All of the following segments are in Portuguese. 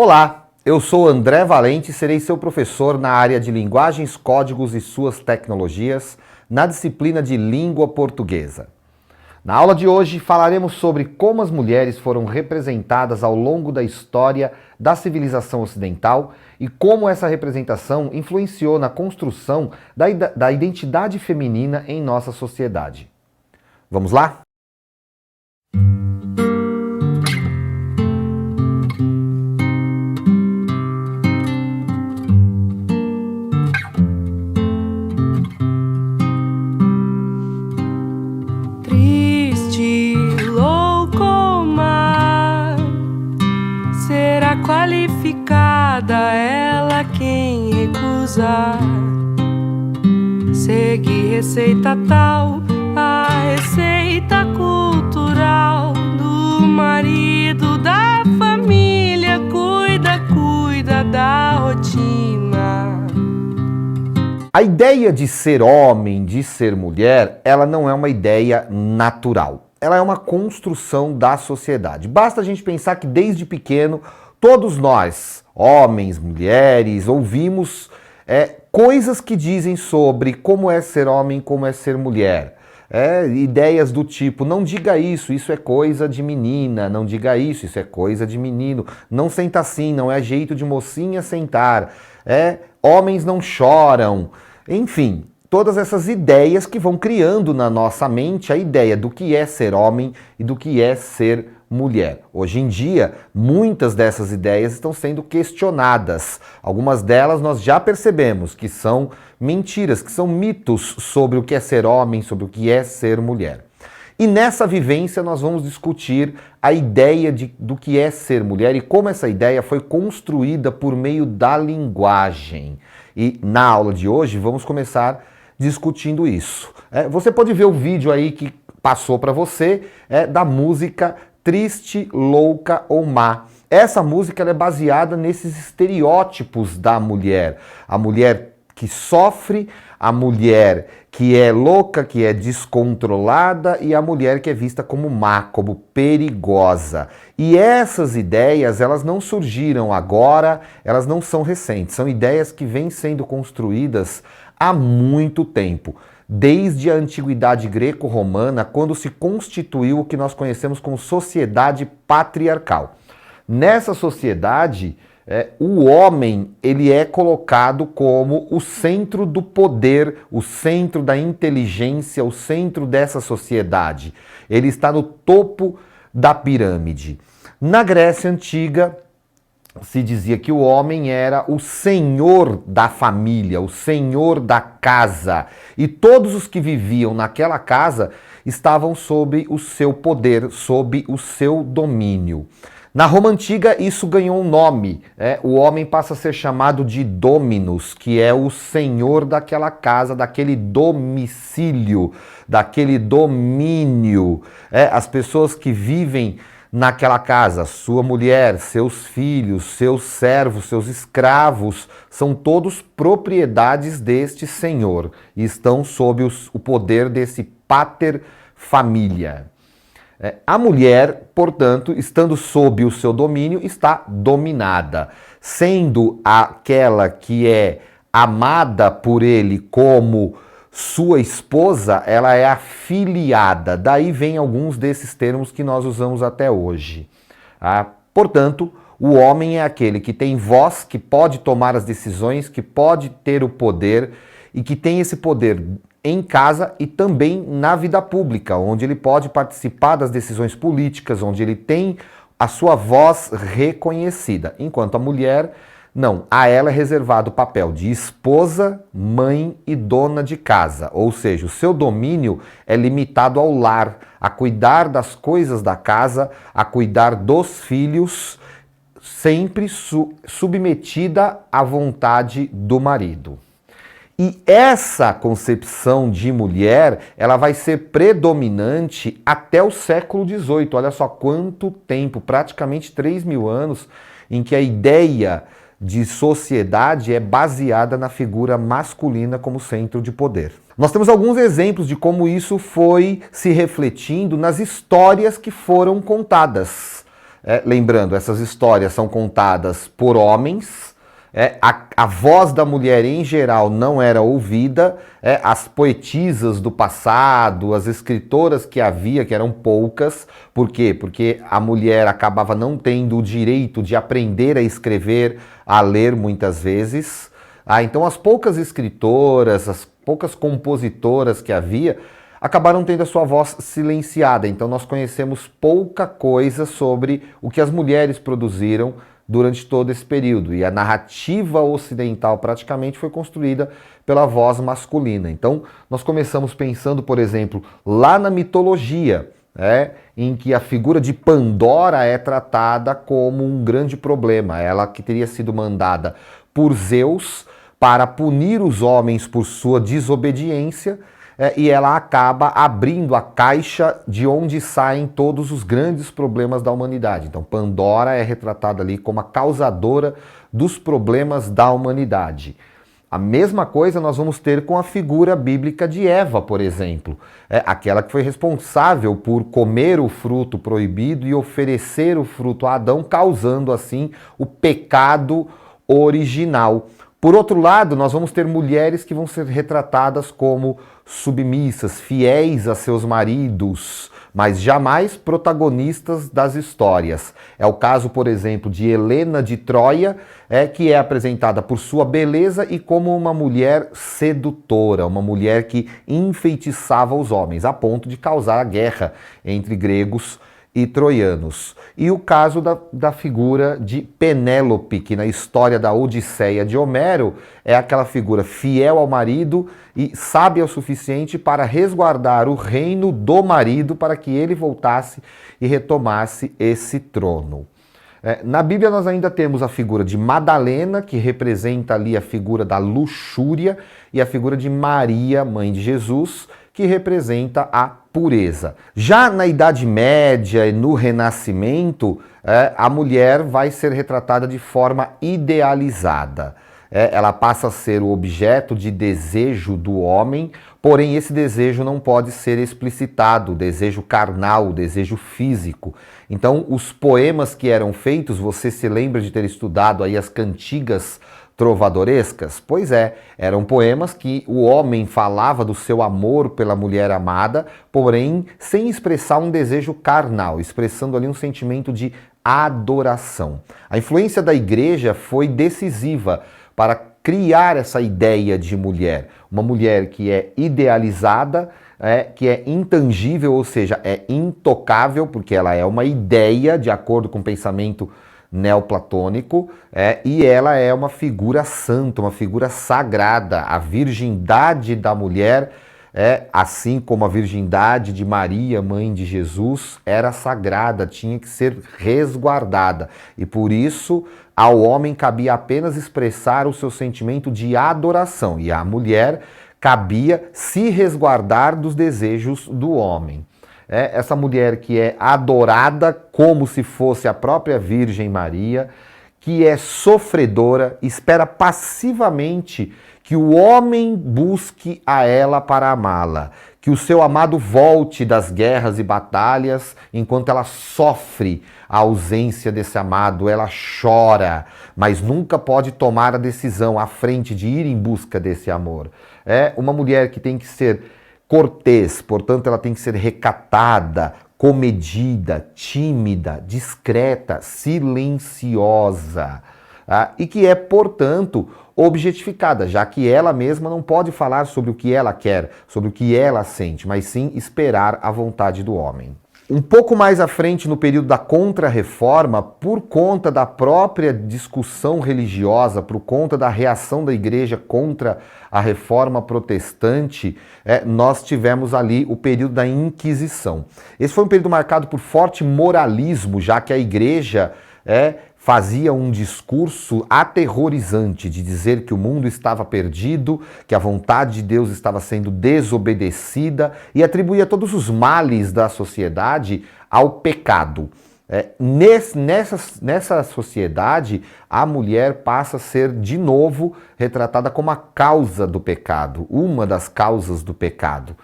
Olá, eu sou André Valente e serei seu professor na área de Linguagens, Códigos e suas tecnologias, na disciplina de Língua Portuguesa. Na aula de hoje falaremos sobre como as mulheres foram representadas ao longo da história da civilização ocidental e como essa representação influenciou na construção da identidade feminina em nossa sociedade. Vamos lá? Qualificada ela quem recusar seguir receita tal, a receita cultural do marido da família, cuida da rotina. A ideia de ser homem, de ser mulher, ela não é uma ideia natural. Ela é uma construção da sociedade. Basta a gente pensar que desde pequeno todos nós, homens, mulheres, ouvimos coisas que dizem sobre como é ser homem, como é ser mulher. Ideias do tipo, não diga isso, isso é coisa de menina, não diga isso, isso é coisa de menino, não senta assim, não é jeito de mocinha sentar, homens não choram, enfim. Todas essas ideias que vão criando na nossa mente a ideia do que é ser homem e do que é ser mulher. Hoje em dia, muitas dessas ideias estão sendo questionadas. Algumas delas nós já percebemos que são mentiras, que são mitos sobre o que é ser homem, sobre o que é ser mulher. E nessa vivência nós vamos discutir a ideia do que é ser mulher e como essa ideia foi construída por meio da linguagem. E na aula de hoje vamos começar discutindo isso. Você pode ver o vídeo aí que passou para você da música Triste, Louca ou Má. Essa música ela é baseada nesses estereótipos da mulher. A mulher que sofre, a mulher que é louca, que é descontrolada e a mulher que é vista como má, como perigosa. E essas ideias, elas não surgiram agora, elas não são recentes. São ideias que vêm sendo construídas há muito tempo. Desde a antiguidade greco-romana, quando se constituiu o que nós conhecemos como sociedade patriarcal. Nessa sociedade, o homem ele é colocado como o centro do poder, o centro da inteligência, o centro dessa sociedade. Ele está no topo da pirâmide. Na Grécia Antiga, se dizia que o homem era o senhor da família, o senhor da casa. E todos os que viviam naquela casa estavam sob o seu poder, sob o seu domínio. Na Roma Antiga isso ganhou um nome. O homem passa a ser chamado de dominus, que é o senhor daquela casa, daquele domicílio, daquele domínio. As pessoas que vivem naquela casa, sua mulher, seus filhos, seus servos, seus escravos, são todos propriedades deste senhor e estão sob o poder desse pater família. A mulher, portanto, estando sob o seu domínio, está dominada, sendo aquela que é amada por ele como sua esposa, ela é afiliada. Daí vem alguns desses termos que nós usamos até hoje. Portanto, o homem é aquele que tem voz, que pode tomar as decisões, que pode ter o poder e que tem esse poder em casa e também na vida pública, onde ele pode participar das decisões políticas, onde ele tem a sua voz reconhecida. Enquanto a mulher, não, a ela é reservado o papel de esposa, mãe e dona de casa, ou seja, o seu domínio é limitado ao lar, a cuidar das coisas da casa, a cuidar dos filhos, sempre submetida à vontade do marido. E essa concepção de mulher, ela vai ser predominante até o século XVIII. Olha só quanto tempo, praticamente 3.000 anos, em que a ideia de sociedade é baseada na figura masculina como centro de poder. Nós temos alguns exemplos de como isso foi se refletindo nas histórias que foram contadas. Lembrando, essas histórias são contadas por homens, a voz da mulher em geral não era ouvida, as poetisas do passado, as escritoras que havia, que eram poucas. Por quê? Porque a mulher acabava não tendo o direito de aprender a escrever, a ler muitas vezes. Então as poucas escritoras, as poucas compositoras que havia, acabaram tendo a sua voz silenciada. Então nós conhecemos pouca coisa sobre o que as mulheres produziram durante todo esse período. E a narrativa ocidental praticamente foi construída pela voz masculina. Então nós começamos pensando, por exemplo, lá na mitologia, em que a figura de Pandora é tratada como um grande problema. Ela que teria sido mandada por Zeus para punir os homens por sua desobediência, e ela acaba abrindo a caixa de onde saem todos os grandes problemas da humanidade. Então Pandora é retratada ali como a causadora dos problemas da humanidade. A mesma coisa nós vamos ter com a figura bíblica de Eva, por exemplo. Aquela que foi responsável por comer o fruto proibido e oferecer o fruto a Adão, causando assim o pecado original. Por outro lado, nós vamos ter mulheres que vão ser retratadas como submissas, fiéis a seus maridos, mas jamais protagonistas das histórias. É o caso, por exemplo, de Helena de Troia, que é apresentada por sua beleza e como uma mulher sedutora, uma mulher que enfeitiçava os homens, a ponto de causar a guerra entre gregos e troianos. E o caso da figura de Penélope, que na história da Odisseia de Homero é aquela figura fiel ao marido e sábia o suficiente para resguardar o reino do marido para que ele voltasse e retomasse esse trono. Na Bíblia nós ainda temos a figura de Madalena, que representa ali a figura da luxúria, e a figura de Maria, mãe de Jesus, que representa a pureza. Já na Idade Média e no Renascimento, a mulher vai ser retratada de forma idealizada. Ela passa a ser o objeto de desejo do homem, porém esse desejo não pode ser explicitado, o desejo carnal, o desejo físico. Então os poemas que eram feitos, você se lembra de ter estudado aí as cantigas trovadorescas? Pois eram poemas que o homem falava do seu amor pela mulher amada, porém sem expressar um desejo carnal, expressando ali um sentimento de adoração. A influência da igreja foi decisiva para criar essa ideia de mulher, uma mulher que é idealizada, que é intangível, ou seja, é intocável, porque ela é uma ideia de acordo com o pensamento neoplatônico, e ela é uma figura santa, uma figura sagrada. A virgindade da mulher, assim como a virgindade de Maria, mãe de Jesus, era sagrada, tinha que ser resguardada. E por isso ao homem cabia apenas expressar o seu sentimento de adoração, e à mulher cabia se resguardar dos desejos do homem. Essa mulher que é adorada como se fosse a própria Virgem Maria, que é sofredora, espera passivamente que o homem busque a ela para amá-la, que o seu amado volte das guerras e batalhas, enquanto ela sofre a ausência desse amado, ela chora, mas nunca pode tomar a decisão à frente de ir em busca desse amor. É uma mulher que tem que ser cortês, portanto ela tem que ser recatada, comedida, tímida, discreta, silenciosa, e que é, portanto, objetificada, já que ela mesma não pode falar sobre o que ela quer, sobre o que ela sente, mas sim esperar a vontade do homem. Um pouco mais à frente, no período da Contra-Reforma, por conta da própria discussão religiosa, por conta da reação da igreja contra a Reforma Protestante, nós tivemos ali o período da Inquisição. Esse foi um período marcado por forte moralismo, já que a igreja fazia um discurso aterrorizante de dizer que o mundo estava perdido, que a vontade de Deus estava sendo desobedecida, e atribuía todos os males da sociedade ao pecado. Nessa sociedade, a mulher passa a ser de novo retratada como a causa do pecado, uma das causas do pecado.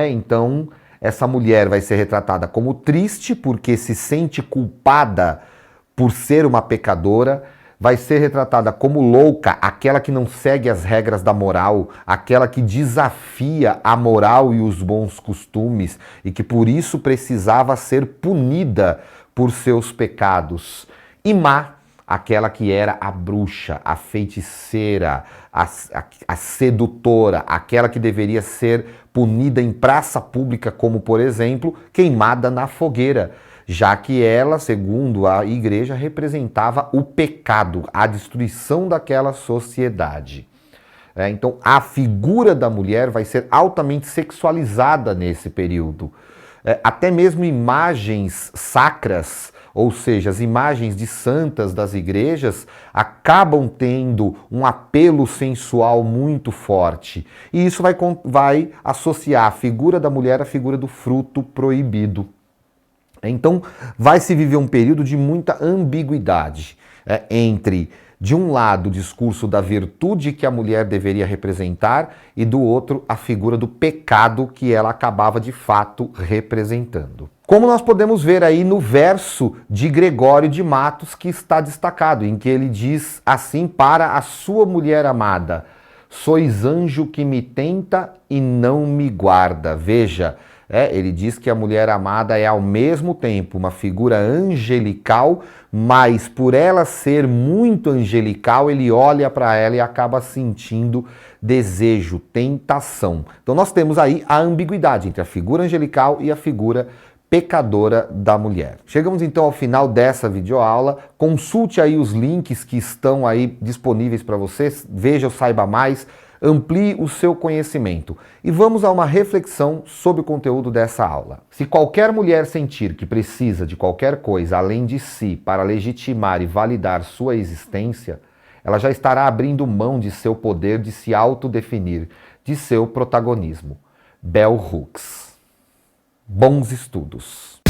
Então, essa mulher vai ser retratada como triste porque se sente culpada por ser uma pecadora, vai ser retratada como louca, aquela que não segue as regras da moral, aquela que desafia a moral e os bons costumes e que por isso precisava ser punida por seus pecados. E má, aquela que era a bruxa, a feiticeira, a sedutora, aquela que deveria ser punida em praça pública, como, por exemplo, queimada na fogueira, já que ela, segundo a igreja, representava o pecado, a destruição daquela sociedade. Então, a figura da mulher vai ser altamente sexualizada nesse período. Até mesmo imagens sacras, ou seja, as imagens de santas das igrejas, acabam tendo um apelo sensual muito forte. E isso vai associar a figura da mulher à figura do fruto proibido. Então, vai se viver um período de muita ambiguidade entre, de um lado, o discurso da virtude que a mulher deveria representar e, do outro, a figura do pecado que ela acabava, de fato, representando. Como nós podemos ver aí no verso de Gregório de Matos, que está destacado, em que ele diz assim para a sua mulher amada: sois anjo que me tenta e não me guarda. Veja, ele diz que a mulher amada é ao mesmo tempo uma figura angelical, mas por ela ser muito angelical, ele olha para ela e acaba sentindo desejo, tentação. Então nós temos aí a ambiguidade entre a figura angelical e a figura pecadora da mulher. Chegamos então ao final dessa videoaula. Consulte aí os links que estão aí disponíveis para vocês. Veja ou saiba mais. Amplie o seu conhecimento. E vamos a uma reflexão sobre o conteúdo dessa aula. Se qualquer mulher sentir que precisa de qualquer coisa além de si para legitimar e validar sua existência, ela já estará abrindo mão de seu poder de se autodefinir, de seu protagonismo. Bell Hooks. Bons estudos!